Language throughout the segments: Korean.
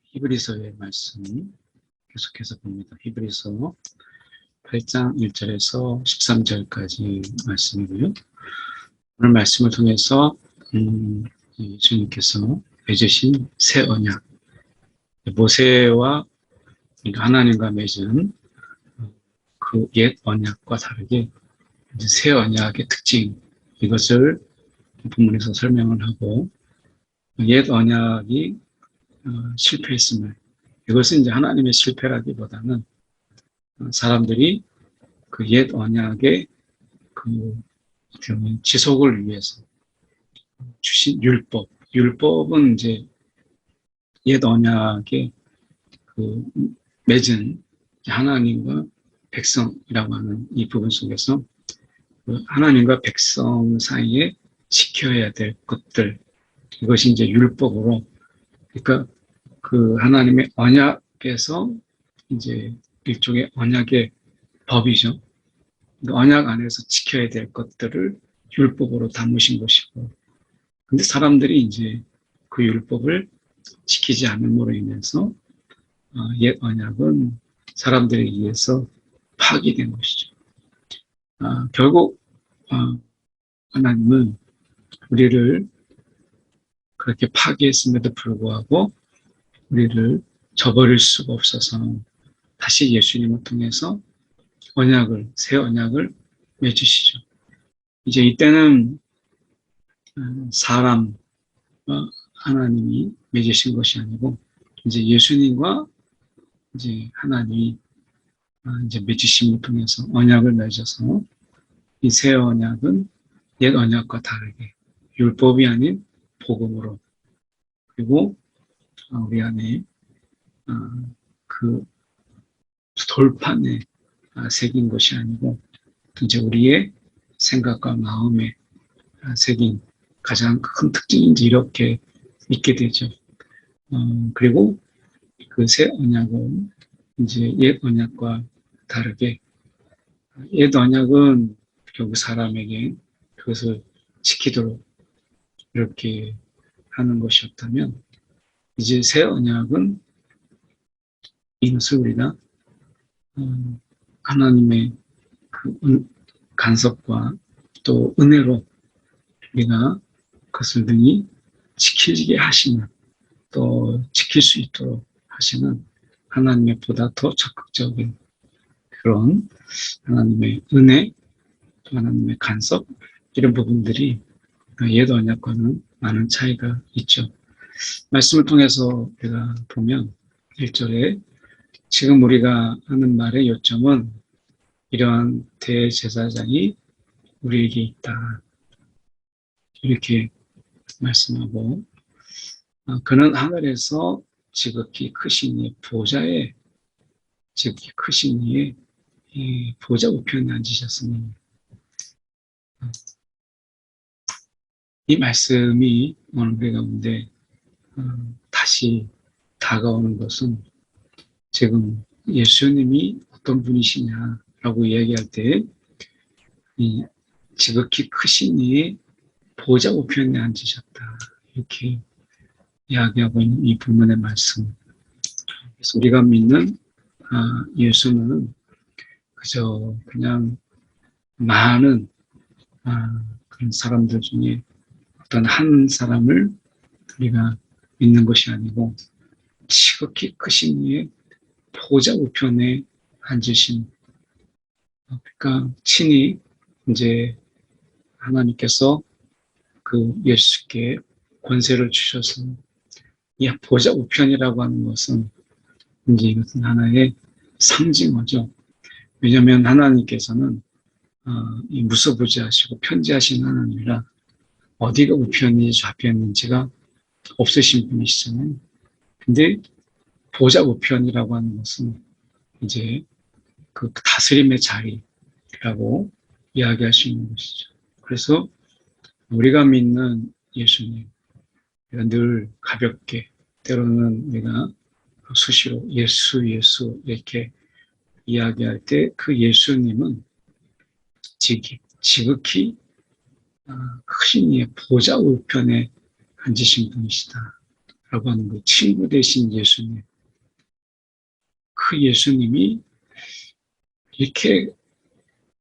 히브리서의 말씀 계속해서 봅니다. 히브리서 8장 1절에서 13절까지 말씀이고요. 오늘 말씀을 통해서 주님께서 맺으신 새 언약, 모세와 하나님과 맺은 그 옛 언약과 다르게 새 언약의 특징, 이것을 본문에서 설명을 하고, 옛 언약이 실패했음을, 이것은 이제 하나님의 실패라기보다는 사람들이 그 옛 언약의 그 지속을 위해서 주신 율법은 이제 옛 언약의 그 맺은 하나님과 백성이라고 하는 이 부분 속에서 하나님과 백성 사이에 지켜야 될 것들, 이것이 이제 율법으로, 그러니까 그 하나님의 언약에서 이제 일종의 언약의 법이죠. 언약 안에서 지켜야 될 것들을 율법으로 담으신 것이고, 근데 사람들이 이제 그 율법을 지키지 않음으로 인해서 옛 언약은 사람들에 의해서 파기된 것이죠. 결국 하나님은 우리를 그렇게 파기했음에도 불구하고 우리를 저버릴 수가 없어서 다시 예수님을 통해서 새 언약을 맺으시죠. 이제 이때는 사람과 하나님이 맺으신 것이 아니고 이제 예수님과 이제 하나님이 이제 맺으심을 통해서 언약을 맺어서 이 새 언약은 옛 언약과 다르게 율법이 아닌 복음으로, 그리고 우리 안에 그 돌판에 새긴 것이 아니고 이제 우리의 생각과 마음에 새긴 가장 큰 특징이 이제 이렇게 있게 되죠. 그리고 그 새 언약은 이제 옛 언약과 다르게, 옛 언약은 결국 사람에게 그것을 지키도록 이렇게 하는 것이었다면, 이제 새 언약은 이것을 우리가 하나님의 그 간섭과 또 은혜로 우리가 그것을 능히 지키게 하시는, 또 지킬 수 있도록 하시는 하나님의 보다 더 적극적인 그런 하나님의 은혜, 또 하나님의 간섭, 이런 부분들이 옛 언약과는 많은 차이가 있죠. 말씀을 통해서 우리가 보면 1절에 지금 우리가 하는 말의 요점은 이러한 대제사장이 우리에게 있다, 이렇게 말씀하고, 그는 하늘에서 지극히 크신 이의 보좌에, 지극히 크신 이의 보좌 우편에 앉으셨으니, 이 말씀이 오늘 우리 가운데 다시 다가오는 것은 지금 예수님이 어떤 분이시냐라고 이야기할 때 이 지극히 크신 이의 보좌 우편에 앉으셨다, 이렇게 이야기하고 있는 이 부분의 말씀. 그래서 우리가 믿는 예수는 그저 그냥 많은 그런 사람들 중에 어떤 한 사람을 우리가 믿는 것이 아니고 지극히 크신 이의 보좌 우편에 앉으신, 그러니까 친히 이제 하나님께서 그 예수께 권세를 주셔서 이 보좌 우편이라고 하는 것은 이제 이것은 하나의 상징어죠. 왜냐하면 하나님께서는 이 무소부지하시고 편지하신 하나님이라 어디가 우편인지 좌편인지가 없으신 분이시잖아요. 근데 보좌 우편이라고 하는 것은 이제 그 다스림의 자리라고 이야기할 수 있는 것이죠. 그래서 우리가 믿는 예수님, 우리가 늘 가볍게, 때로는 우리가 수시로 예수 이렇게 이야기할 때 그 예수님은 지극히 크신 이의 보좌 우편에 앉으신 분이시다 하는 그 친구 되신 예수님, 그 예수님이 이렇게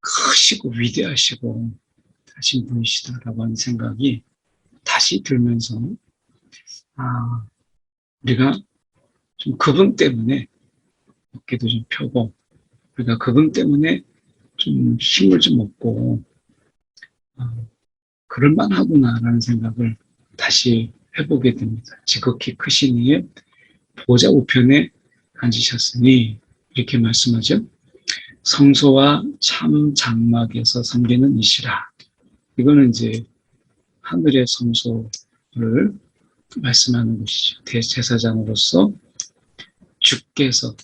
크시고 위대하시고 하신 분이시다라고 하는 생각이 다시 들면서, 우리가 좀 그분 때문에 어깨도 좀 펴고, 우리가 그분 때문에 좀 힘을 좀 얻고, 그럴만하구나라는 생각을 다시 해보게 됩니다. 지극히 크신 이의 보좌 우편에 앉으셨으니, 이렇게 말씀하죠. 성소와 참 장막에서 섬기는 이시라. 이거는 이제 하늘의 성소를 말씀하는 것이죠. 대제사장으로서 주께서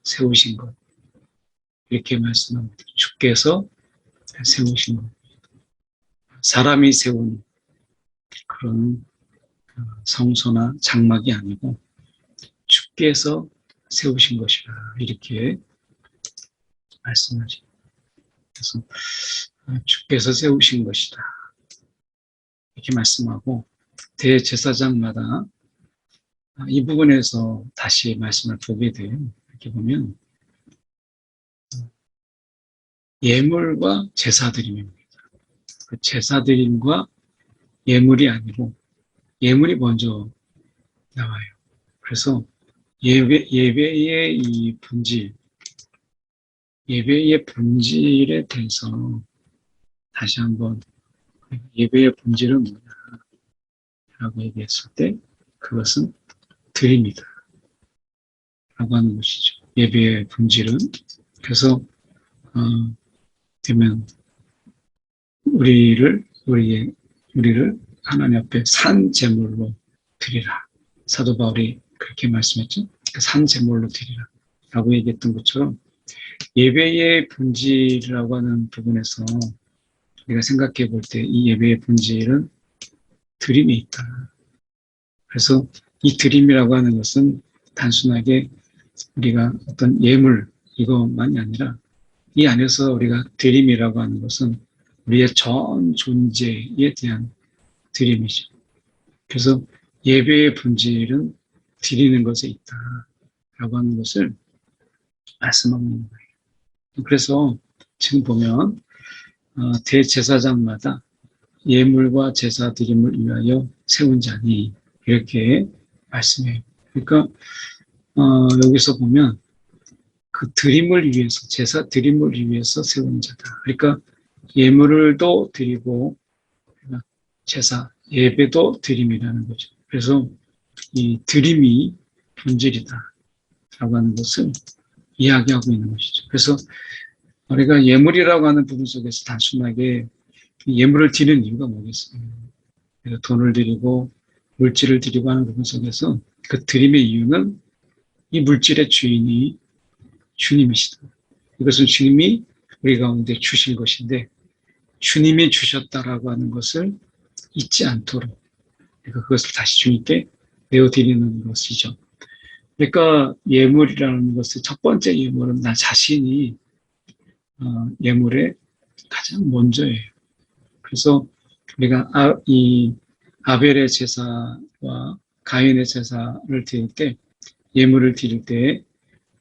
세우신 것. 이렇게 말씀합니다. 주께서 세우신 것. 사람이 세운 그런 성소나 장막이 아니고 주께서 세우신 것이라. 이렇게 말씀하죠. 그래서 주께서 세우신 것이다. 이렇게 말씀하고 대제사장마다 이 부분에서 다시 말씀을 보게 돼요. 이렇게 보면 예물과 제사드림입니다. 그 제사드림과 예물이 아니고 예물이 먼저 나와요. 그래서 예배의 이 본질, 예배의 본질에 대해서 다시 한번 예배의 본질은 뭐냐라고 얘기했을 때 그것은 드림이다 라고 하는 것이죠. 예배의 본질은. 그래서 되면 우리를 하나님 앞에 산 제물로 드리라. 사도 바울이 그렇게 말씀했죠. 산 제물로 드리라 라고 얘기했던 것처럼 예배의 본질이라고 하는 부분에서 우리가 생각해 볼 때 이 예배의 본질은 드림이 있다. 그래서 이 드림이라고 하는 것은 단순하게 우리가 어떤 예물 이것만이 아니라 이 안에서 우리가 드림이라고 하는 것은 우리의 전 존재에 대한 드림이죠. 그래서 예배의 본질은 드리는 것에 있다라고 하는 것을 말씀하고 있는 거예요. 그래서 지금 보면 대제사장마다 예물과 제사 드림을 위하여 세운 자니 이렇게 말씀해요. 그러니까 여기서 보면 그 드림을 위해서 제사 드림을 위해서 세운 자다. 그러니까 예물을도 드리고 제사 예배도 드림이라는 거죠. 그래서 이 드림이 본질이다라고 하는 것을 이야기하고 있는 것이죠. 그래서 우리가 예물이라고 하는 부분 속에서 단순하게 예물을 드리는 이유가 뭐겠어요? 돈을 드리고 물질을 드리고 하는 부분 속에서 그 드림의 이유는 이 물질의 주인이 주님이시다. 이것은 주님이 우리 가운데 주신 것인데 주님이 주셨다라고 하는 것을 잊지 않도록 그것을 다시 주님께 내어드리는 것이죠. 그러니까 예물이라는 것의 첫 번째 예물은 나 자신이 예물의 가장 먼저예요. 그래서 우리가 이 아벨의 제사와 가인의 제사를 드릴 때 예물을 드릴 때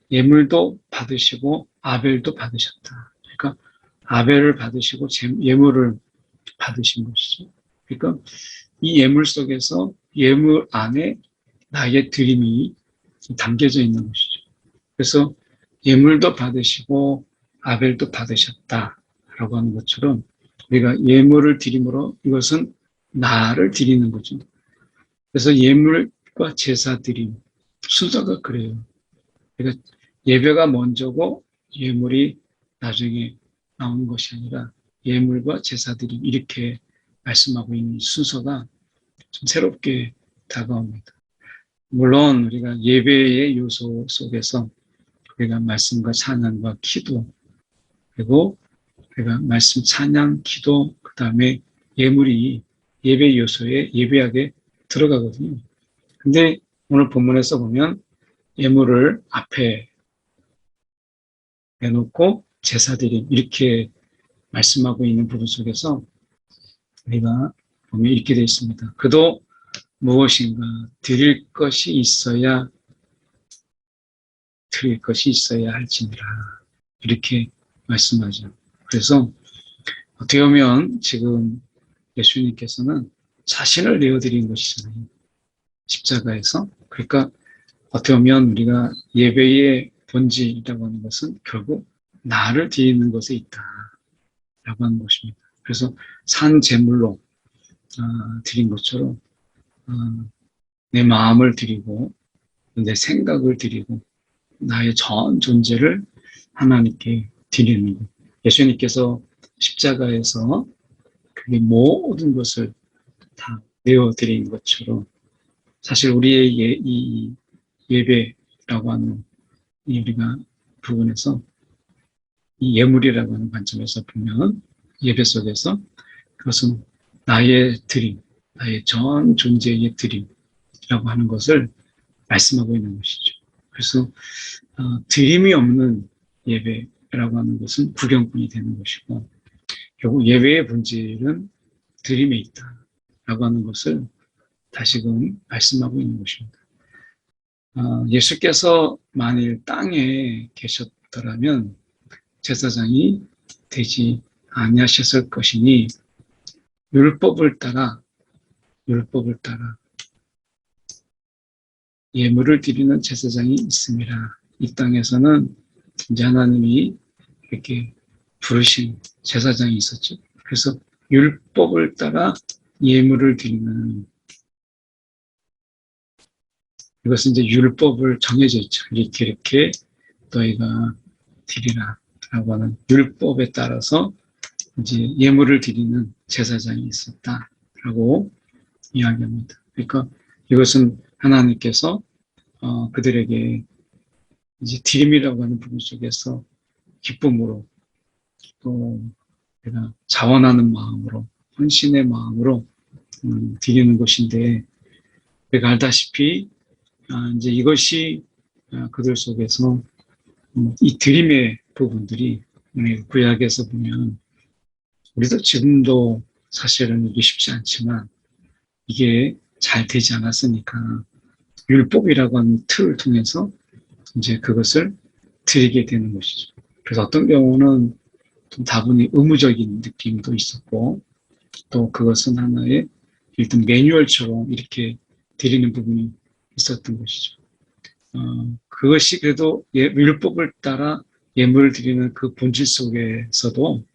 예물도 받으시고 아벨도 받으셨다. 그러니까 아벨을 받으시고 예물을 받으신 것이죠. 그러니까 이 예물 속에서 예물 안에 나의 드림이 담겨져 있는 것이죠. 그래서 예물도 받으시고 아벨도 받으셨다라고 하는 것처럼 우리가 예물을 드림으로 이것은 나를 드리는 거죠. 그래서 예물과 제사 드림 순서가 그래요. 그러니까 예배가 먼저고 예물이 나중에 나오는 것이 아니라 예물과 제사 드림 이렇게 말씀하고 있는 순서가 좀 새롭게 다가옵니다. 물론 우리가 예배의 요소 속에서 우리가 말씀과 찬양과 기도 그리고 우리가 말씀, 찬양, 기도 그 다음에 예물이 예배 요소에 예배하게 들어가거든요. 근데 오늘 본문에서 보면 예물을 앞에 내놓고 제사드림 이렇게 말씀하고 있는 부분 속에서 우리가 보면 이렇게 되어 있습니다. 그도 무엇인가 드릴 것이 있어야 할지니라. 이렇게 말씀하죠. 그래서 어떻게 보면 지금 예수님께서는 자신을 내어드린 것이잖아요. 십자가에서. 그러니까 어떻게 보면 우리가 예배의 본질이라고 하는 것은 결국 나를 드리는 것에 있다라고 하는 것입니다. 그래서 산 제물로 드린 것처럼 내 마음을 드리고 내 생각을 드리고 나의 전 존재를 하나님께 드리는 것. 예수님께서 십자가에서 그게 모든 것을 다 내어드린 것처럼 사실 우리의 이 예배라고 하는 이 우리가 부분에서 이 예물이라고 하는 관점에서 보면 예배 속에서 그것은 나의 드림, 나의 전 존재의 드림이라고 하는 것을 말씀하고 있는 것이죠. 그래서 드림이 없는 예배라고 하는 것은 구경꾼이 되는 것이고 결국 예배의 본질은 드림에 있다라고 하는 것을 다시금 말씀하고 있는 것입니다. 예수께서 만일 땅에 계셨더라면 제사장이 되지 아니하셨을 것이니 율법을 따라 예물을 드리는 제사장이 있습니다. 이 땅에서는 이제 하나님이 이렇게 부르신 제사장이 있었죠. 그래서 율법을 따라 예물을 드리는 이것은 이제 율법을 정해져 있죠. 이렇게 너희가 드리라라고 하는 율법에 따라서 이제 예물을 드리는 제사장이 있었다라고 이야기합니다. 그러니까 이것은 하나님께서 그들에게 이제 드림이라고 하는 부분 속에서 기쁨으로 또 내가 자원하는 마음으로 헌신의 마음으로 드리는 것인데 우리가 알다시피 이제 이것이 그들 속에서 이 드림의 부분들이 구약에서 보면 우리도 지금도 사실은 이게 쉽지 않지만 이게 잘 되지 않았으니까 율법이라고 하는 틀을 통해서 이제 그것을 드리게 되는 것이죠. 그래서 어떤 경우는 좀 다분히 의무적인 느낌도 있었고 또 그것은 하나의 일단 매뉴얼처럼 이렇게 드리는 부분이 있었던 것이죠. 그것이 그래도 율법을 따라 예물을 드리는 그 본질 속에서도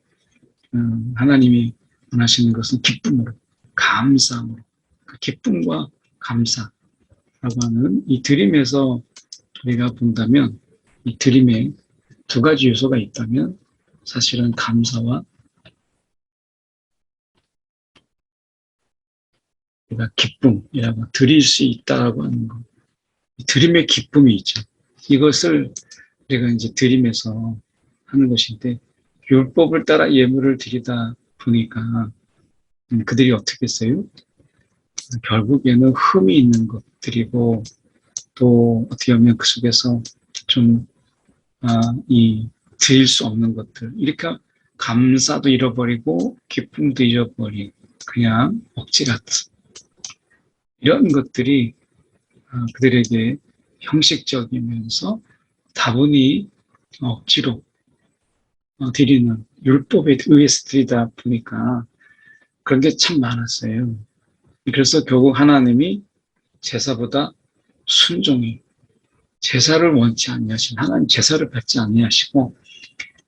하나님이 원하시는 것은 기쁨으로, 감사함으로, 그 기쁨과 감사라고 하는 이 드림에서 우리가 본다면 이 드림에 두 가지 요소가 있다면 사실은 감사와 우리가 기쁨이라고 드릴 수 있다라고 하는 것. 드림의 기쁨이 있죠. 이것을 우리가 이제 드림에서 하는 것인데 율법을 따라 예물을 드리다 보니까 그들이 어떻게 했어요? 결국에는 흠이 있는 것들이고 또 어떻게 보면 그 속에서 좀 드릴 수 없는 것들 이렇게 감사도 잃어버리고 기쁨도 잃어버리고 그냥 억지 같은 이런 것들이 그들에게 형식적이면서 다분히 억지로 드리는 율법에 의해서 드리다 보니까 그런 게 참 많았어요. 그래서 결국 하나님이 제사보다 순종이 제사를 원치 아니하신 하나님 제사를 받지 아니하시고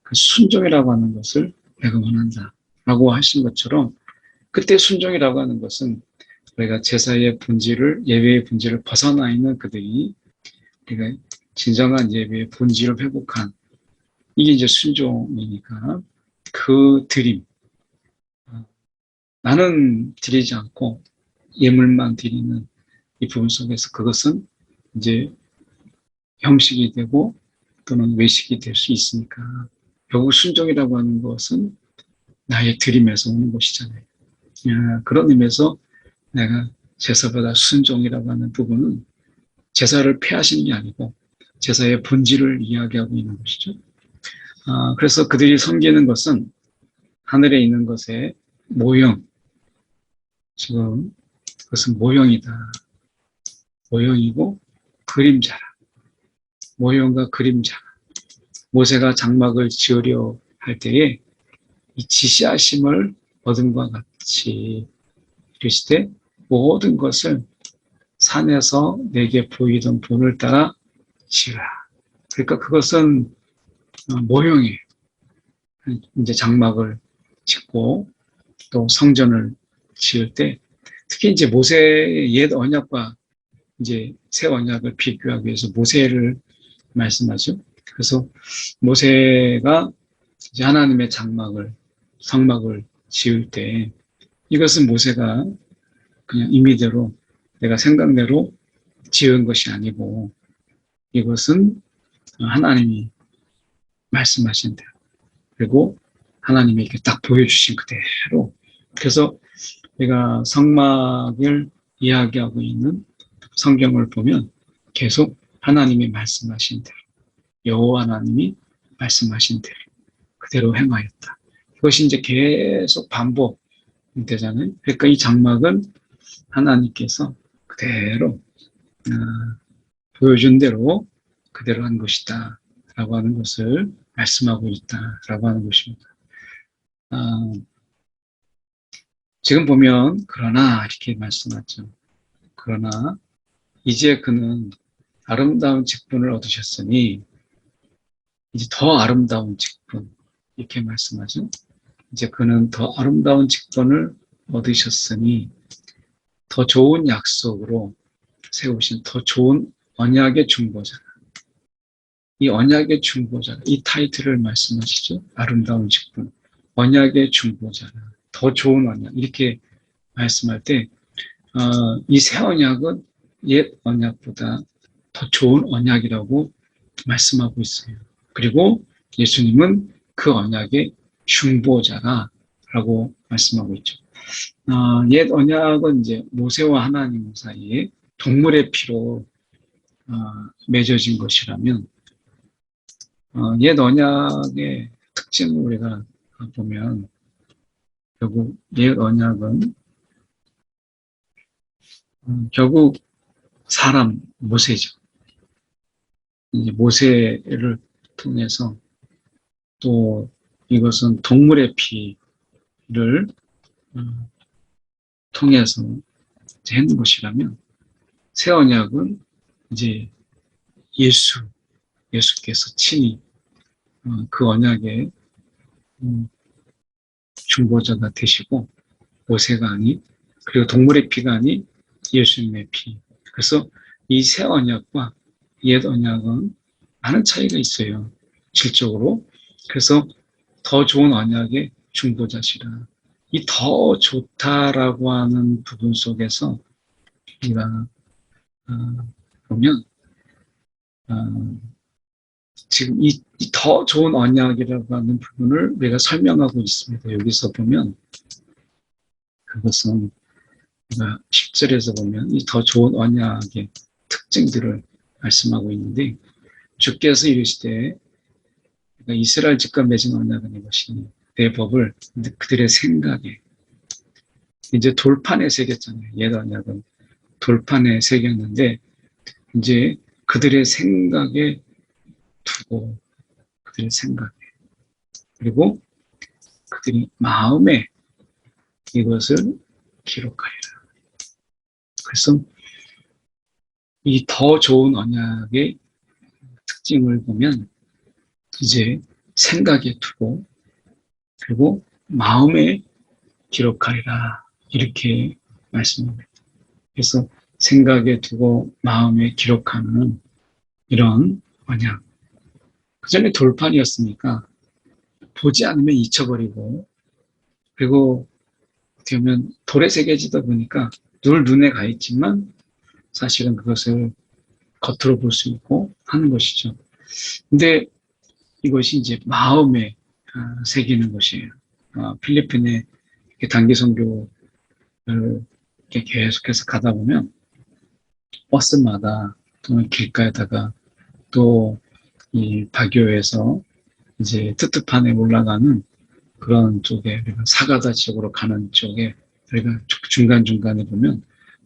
그 순종이라고 하는 것을 내가 원한다라고 하신 것처럼 그때 순종이라고 하는 것은 우리가 제사의 본질을 예배의 본질을 벗어나 있는 그들이 우리가 진정한 예배의 본질을 회복한 이게 이제 순종이니까 그 드림 나는 드리지 않고 예물만 드리는 이 부분 속에서 그것은 이제 형식이 되고 또는 외식이 될 수 있으니까 결국 순종이라고 하는 것은 나의 드림에서 오는 것이잖아요. 그런 의미에서 내가 제사보다 순종이라고 하는 부분은 제사를 폐하시는 게 아니고 제사의 본질을 이야기하고 있는 것이죠. 그래서 그들이 섬기는 것은 하늘에 있는 것의 모형, 지금 그것은 모형이다. 모형이고 그림자라. 모형과 그림자. 모세가 장막을 지으려 할 때에 이 지시하심을 얻은 것 같이 이르시되 모든 것을 산에서 내게 보이던 본을 따라 지으라. 그러니까 그것은 모형이에요. 이제 장막을 짓고 또 성전을 지을 때 특히 이제 모세의 옛 언약과 이제 새 언약을 비교하기 위해서 모세를 말씀하죠. 그래서 모세가 이제 하나님의 장막을 성막을 지을 때 이것은 모세가 그냥 임의대로 내가 생각대로 지은 것이 아니고 이것은 하나님이 말씀하신 대로 그리고 하나님이 이렇게 딱 보여주신 그대로 그래서 우리가 성막을 이야기하고 있는 성경을 보면 계속 하나님이 말씀하신 대로 여호와 하나님이 말씀하신 대로 그대로 행하였다. 이것이 이제 계속 반복되잖아요. 그러니까 이 장막은 하나님께서 그대로 보여준 대로 그대로 한 것이다 라고 하는 것을 말씀하고 있다 라고 하는 것입니다. 지금 보면 그러나 이렇게 말씀하죠. 그러나 이제 그는 아름다운 직분을 얻으셨으니 이제 더 아름다운 직분 이렇게 말씀하죠. 이제 그는 더 아름다운 직분을 얻으셨으니 더 좋은 약속으로 세우신 더 좋은 언약의 중보자. 이 언약의 중보자, 이 타이틀을 말씀하시죠. 아름다운 직분, 언약의 중보자, 더 좋은 언약 이렇게 말씀할 때 이 새 언약은 옛 언약보다 더 좋은 언약이라고 말씀하고 있어요. 그리고 예수님은 그 언약의 중보자라고 말씀하고 있죠. 옛 언약은 이제 모세와 하나님 사이에 동물의 피로 맺어진 것이라면 옛 언약의 특징을 우리가 보면 결국 옛 언약은 결국 사람 모세죠. 이제 모세를 통해서 또 이것은 동물의 피를 통해서 했는 것이라면 새 언약은 이제 예수께서 친히 그 언약의 중보자가 되시고 모세가 아닌 그리고 동물의 피가 아닌 예수님의 피. 그래서 이 새 언약과 옛 언약은 많은 차이가 있어요. 질적으로. 그래서 더 좋은 언약의 중보자시라. 이 더 좋다라고 하는 부분 속에서 우리가 보면 지금 이 더 좋은 언약이라고 하는 부분을 우리가 설명하고 있습니다. 여기서 보면 그것은 우리가 10절에서 보면 이 더 좋은 언약의 특징들을 말씀하고 있는데 주께서 이르시되 이스라엘 집과 맺은 언약은 이것이니 내 법을 그들의 생각에 이제 돌판에 새겼잖아요. 옛 언약은 돌판에 새겼는데 이제 그들의 생각에 두고 그들의 생각에 그리고 그들이 마음에 이것을 기록하리라. 그래서 이 더 좋은 언약의 특징을 보면 이제 생각에 두고 그리고 마음에 기록하리라 이렇게 말씀합니다. 그래서 생각에 두고 마음에 기록하는 이런 언약. 그 전에 돌판이었으니까 보지 않으면 잊혀버리고 그리고 어떻게 보면 돌에 새겨지다 보니까 늘 눈에 가 있지만 사실은 그것을 겉으로 볼 수 있고 하는 것이죠. 근데 이것이 이제 마음에 새기는 것이에요. 필리핀에 단기 선교를 계속해서 가다 보면 버스마다 또는 길가에다가 또 이 바교에서 이제 트트판에 올라가는 그런 쪽에 우리가 사가다 지역으로 가는 쪽에 우리가 중간중간에 보면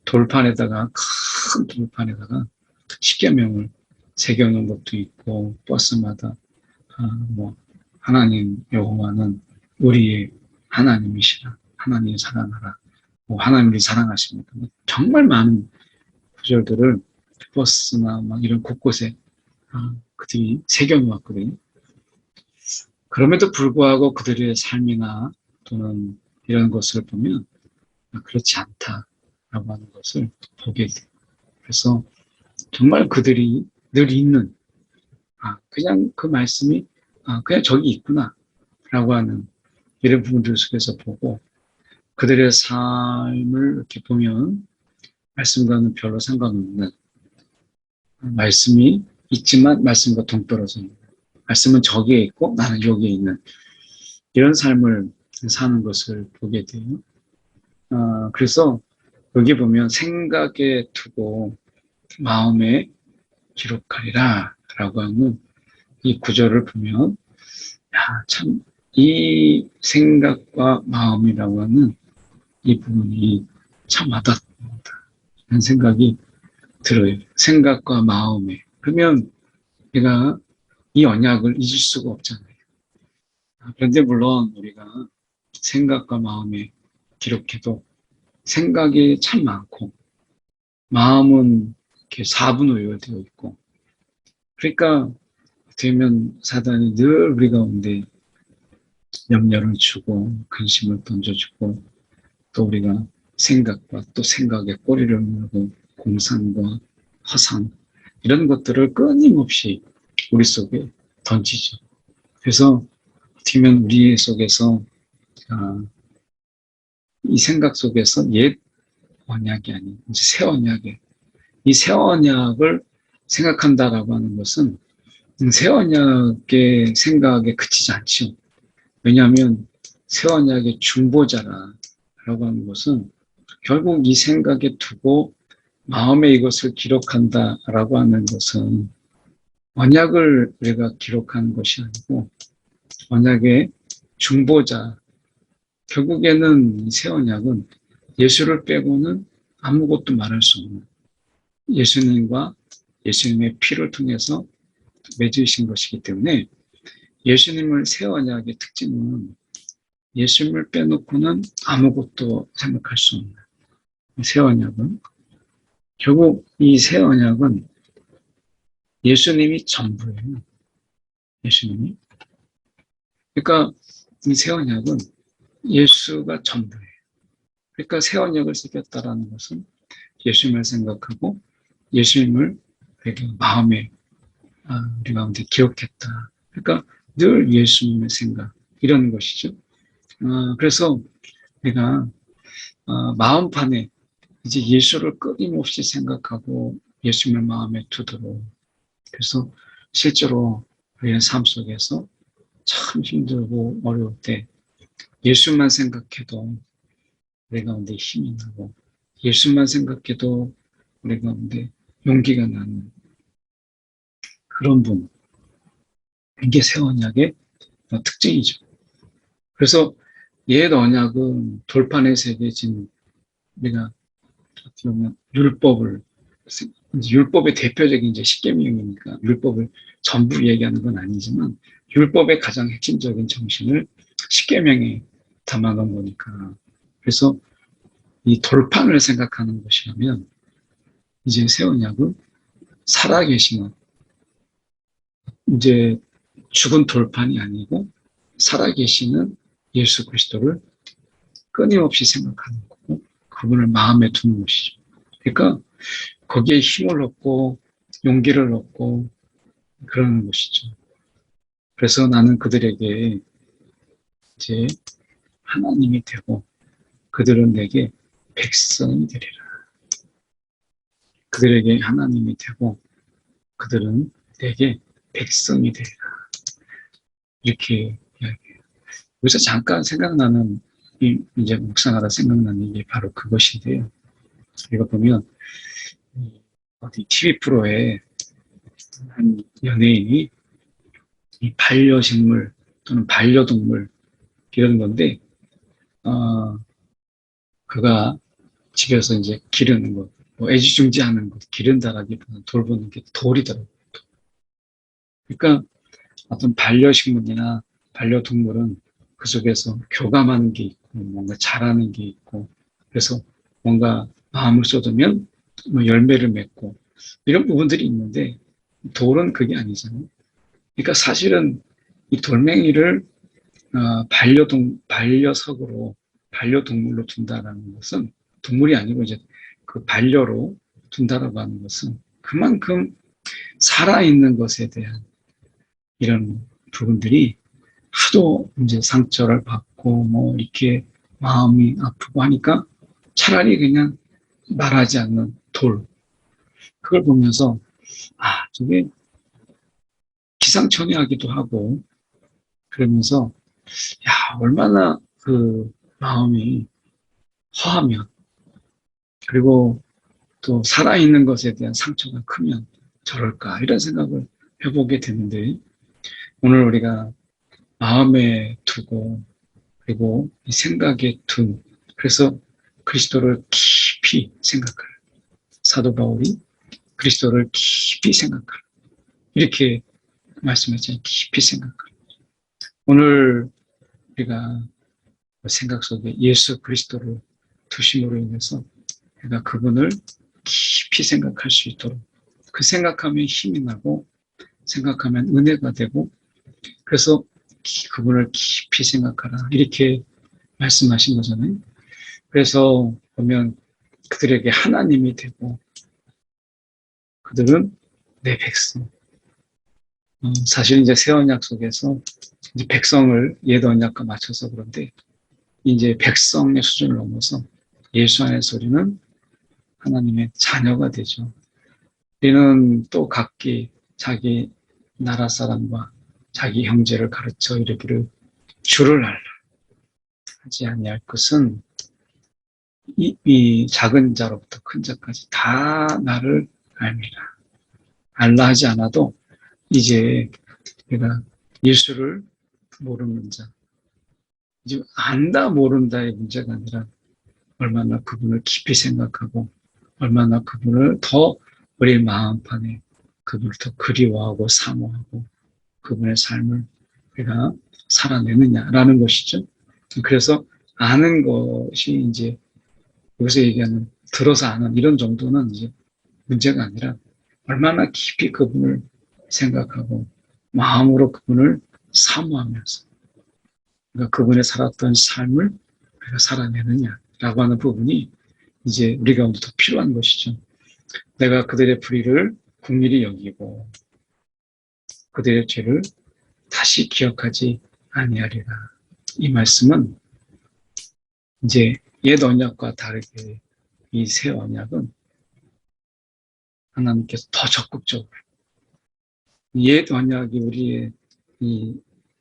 돌판에다가, 큰 돌판에다가 십계명을 새겨놓은 것도 있고, 버스마다, 뭐, 하나님 여호와는 우리의 하나님이시라. 하나님 사랑하라. 뭐, 하나님을 사랑하십니다. 정말 많은 구절들을 버스나 막 이런 곳곳에 그들이 새겨놓았거든요. 그럼에도 불구하고 그들의 삶이나 또는 이런 것을 보면 그렇지 않다라고 하는 것을 보게 돼요. 그래서 정말 그들이 늘 있는, 그냥 그 말씀이, 그냥 저기 있구나 라고 하는 이런 부분들 속에서 보고 그들의 삶을 이렇게 보면 말씀과는 별로 상관없는, 말씀이 있지만 말씀과 동떨어져 있는, 말씀은 저기에 있고 나는 여기에 있는 이런 삶을 사는 것을 보게 돼요. 그래서 여기 보면 생각에 두고 마음에 기록하리라 라고 하는 이 구절을 보면, 참, 이 생각과 마음이라고 하는 이 부분이 참 와닿는다 하는 생각이 들어요. 생각과 마음에. 그러면 우리가 이 언약을 잊을 수가 없잖아요. 그런데 물론 우리가 생각과 마음에 기록해도 생각이 참 많고 마음은 이렇게 사분오열되어 있고, 그러니까 되면 사단이 늘 우리 가운데 염려를 주고 근심을 던져주고 또 우리가 생각과 또 생각에 꼬리를 물고 공상과 허상 이런 것들을 끊임없이 우리 속에 던지죠. 그래서 되면 우리 속에서 이 생각 속에서 옛 언약이 아닌 이제 새 언약에, 이 새 언약을 생각한다라고 하는 것은 새 언약의 생각에 그치지 않죠. 왜냐하면 새 언약의 중보자라고 하는 것은 결국 이 생각에 두고 마음에 이것을 기록한다라고 하는 것은 언약을 우리가 기록하는 것이 아니고 언약의 중보자, 결국에는 새 언약은 예수를 빼고는 아무것도 말할 수 없는, 예수님과 예수님의 피를 통해서 맺으신 것이기 때문에 예수님을 새 언약의 특징은 예수님을 빼놓고는 아무것도 생각할 수 없는 새 언약은, 결국 이 새 언약은 예수님이 전부예요. 예수님이. 그러니까 이 새 언약은 예수가 전부예요. 그러니까 새 언약을 새겼다라는 것은 예수님을 생각하고 예수님을 마음에 우리 가운데 기억했다. 그러니까 늘 예수님의 생각, 이런 것이죠. 그래서 우리가 마음판에 이제 예수를 끊임없이 생각하고 예수님을 마음에 두도록, 그래서 실제로 우리의 삶 속에서 참 힘들고 어려울 때 예수만 생각해도 우리 가운데 힘이 나고 예수만 생각해도 우리 가운데 용기가 나는 그런 분, 이게 새 언약의 특징이죠. 그래서 옛 언약은 돌판에 새겨진, 우리가 어떻게 보면 율법의 대표적인 이제 십계명이니까 율법을 전부 얘기하는 건 아니지만 율법의 가장 핵심적인 정신을 십계명에 담아놓은 거니까. 그래서 이 돌판을 생각하는 것이라면 이제 새 언약은 살아계시는, 이제 죽은 돌판이 아니고 살아계시는 예수 그리스도를 끊임없이 생각하는 거고 그분을 마음에 두는 것이죠. 그러니까 거기에 힘을 얻고 용기를 얻고 그러는 것이죠. 그래서 나는 그들에게 이제 하나님이 되고 그들은 내게 백성이 되리라. 그들에게 하나님이 되고 그들은 내게 백성이 되리라. 이렇게 이야기해요. 여기서 잠깐 생각나는, 이제 묵상하다 생각나는 게 바로 그것인데요. 이거 보면 어디 TV 프로에 한 연예인이 이 반려식물 또는 반려동물 이런 건데, 그가 집에서 이제 기르는 것, 뭐 애지중지하는 것, 기른다라기보다는 돌보는 게 돌이더라고요. 그러니까 어떤 반려식물이나 반려동물은 그 속에서 교감하는 게 있고 뭔가 잘하는 게 있고 그래서 뭔가 마음을 쏟으면 뭐 열매를 맺고 이런 부분들이 있는데 돌은 그게 아니잖아요. 그러니까 사실은 이 돌멩이를 반려석으로 반려동물로 둔다라는 것은 동물이 아니고 이제 그 반려로 둔다라고 하는 것은 그만큼 살아있는 것에 대한 이런 부분들이 하도 이제 상처를 받고 뭐 이렇게 마음이 아프고 하니까 차라리 그냥 말하지 않는 돌. 그걸 보면서 저게 기상천외하기도 하고 그러면서 얼마나 그 마음이 허하면 그리고 또 살아있는 것에 대한 상처가 크면 저럴까 이런 생각을 해보게 되는데 오늘 우리가 마음에 두고 그리고 이 생각에 둔 그래서 그리스도를 깊이 생각할 사도 바울이 그리스도를 깊이 생각할 이렇게 말씀했잖아요. 깊이 생각할 오늘 우리가 생각 속에 예수 그리스도를 두심으로 인해서 우리가 그분을 깊이 생각할 수 있도록 그 생각하면 힘이 나고 생각하면 은혜가 되고 그래서 그분을 깊이 생각하라 이렇게 말씀하신 거잖아요. 그래서 보면 그들에게 하나님이 되고 그들은 내 백성. 사실 이제 새 언약 속에서 이제 백성을 옛 언약과 맞춰서 그런데 이제 백성의 수준을 넘어서 예수 안에서 우리는 하나님의 자녀가 되죠. 우리는 또 각기 자기 나라 사람과 자기 형제를 가르쳐 이르기를 주를 알라 하지 아니할 것은 이 작은 자로부터 큰 자까지 다 나를 알미라. 알라 하지 않아도 이제 내가 예수를 모르는 자, 이제 안다 모른다의 문제가 아니라 얼마나 그분을 깊이 생각하고 얼마나 그분을 더 우리 마음판에 그분을 더 그리워하고 사모하고 그분의 삶을 우리가 살아내느냐라는 것이죠. 그래서 아는 것이 이제 여기서 얘기하는 들어서 아는 이런 정도는 이제 문제가 아니라 얼마나 깊이 그분을 생각하고 마음으로 그분을 사모하면서 그러니까 그분의 살았던 삶을 우리가 살아내느냐라고 하는 부분이 이제 우리 가운데 더 필요한 것이죠. 내가 그들의 불의를 긍휼히 여기고 그들의 죄를 다시 기억하지 아니하리라. 이 말씀은 이제 옛 언약과 다르게 이 새 언약은 하나님께서 더 적극적으로 옛 언약이 우리의 이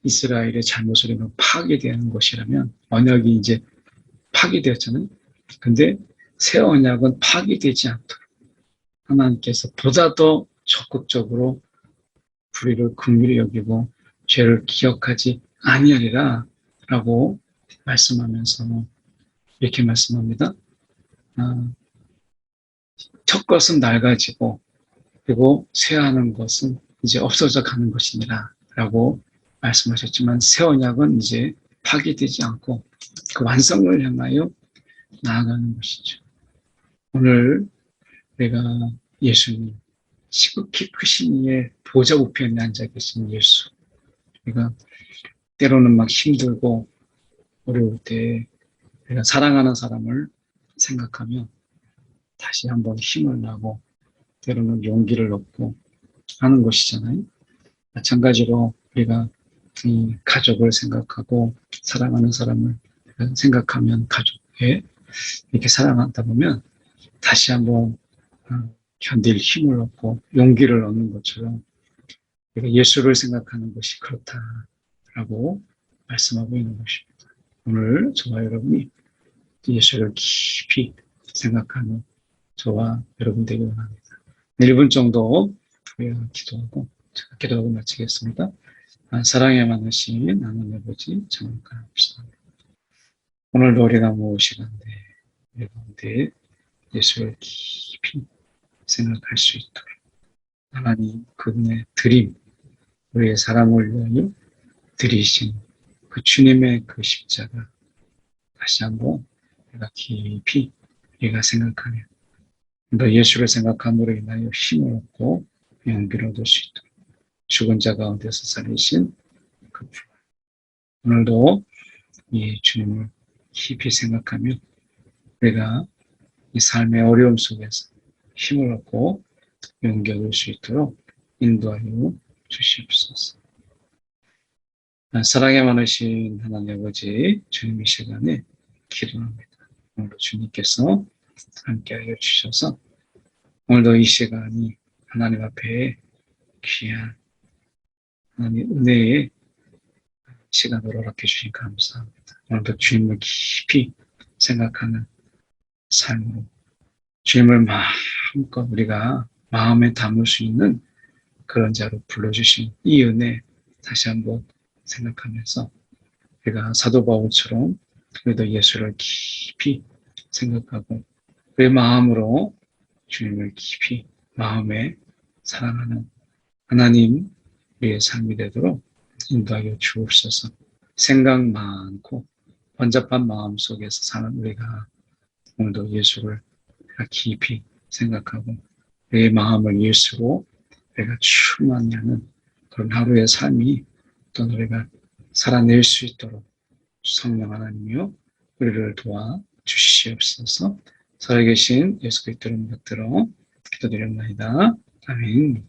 이스라엘의 잘못을 인해 파괴되는 것이라면 언약이 이제 파괴되었잖아요. 근데 새 언약은 파괴되지 않도록 하나님께서 보다 더 적극적으로 불의를 긍휼히 여기고 죄를 기억하지 아니하리라 라고 말씀하면서 이렇게 말씀합니다. 첫 것은 낡아지고 그리고 쇠하는 것은 이제 없어져 가는 것이니라 라고 말씀하셨지만 새 언약은 이제 파괴되지 않고 그 완성을 향하여 나아가는 것이죠. 오늘 내가 예수님 지극히 크신 이의 보좌 우편에 앉아 계신 예수 우리가 때로는 막 힘들고 어려울 때 내가 사랑하는 사람을 생각하며 다시 한번 힘을 나고 때로는 용기를 얻고 하는 것이잖아요. 마찬가지로 우리가 이 가족을 생각하고 사랑하는 사람을 생각하면 가족에 이렇게 사랑하다 보면 다시 한번 견딜 힘을 얻고 용기를 얻는 것처럼 우리가 예수를 생각하는 것이 그렇다라고 말씀하고 있는 것입니다. 오늘 저와 여러분이 예수를 깊이 생각하는 저와 여러분 되기 원합니다. 1분 정도 기도하고 제가 기도하고 마치겠습니다. 사랑에 많으신 하나님 아버지 정말 감사합니다. 오늘도 우리가 모시간데 우리 가운데 예수를 깊이 생각할 수 있도록 하나님 그분의 드림, 우리의 사랑을 위하여 드리신 그 주님의 그 십자가 다시 한번 우리가 깊이 우리가 생각하며 너 예수를 생각함으로 인하여 힘을 얻고 용기를 얻을 수 있도록 죽은 자 가운데서 살리신 그 부활. 오늘도 이 주님을 깊이 생각하며 우리가 이 삶의 어려움 속에서 힘을 얻고 용기 얻을 수 있도록 인도하여 주시옵소서. 사랑에 많으신 하나님 아버지 주님 이 시간에 기도합니다. 오늘도 주님께서 함께하여 주셔서 오늘도 이 시간이 하나님 앞에 귀한 하나님 은혜의 시간으로 허락해 주신 감사합니다. 오늘도 주님을 깊이 생각하는 삶으로 주님을 마음껏 우리가 마음에 담을 수 있는 그런 자로 불러주신 이 은혜 다시 한번 생각하면서 우리가 사도 바울처럼 우리도 예수를 깊이 생각하고 우리의 마음으로 주님을 깊이 마음에 사랑하는 하나님 우리의 삶이 되도록 인도하여 주옵소서. 생각 많고 번잡한 마음 속에서 사는 우리가 오늘도 예수를 깊이 생각하고 우리의 마음을 예수로 우리가 충만히 하는 그런 하루의 삶이 또 우리가 살아낼 수 있도록 성령 하나님이여 우리를 도와 주시옵소서. 살아계신 예수 그리스도를 받들어 기도드립니다. 아멘.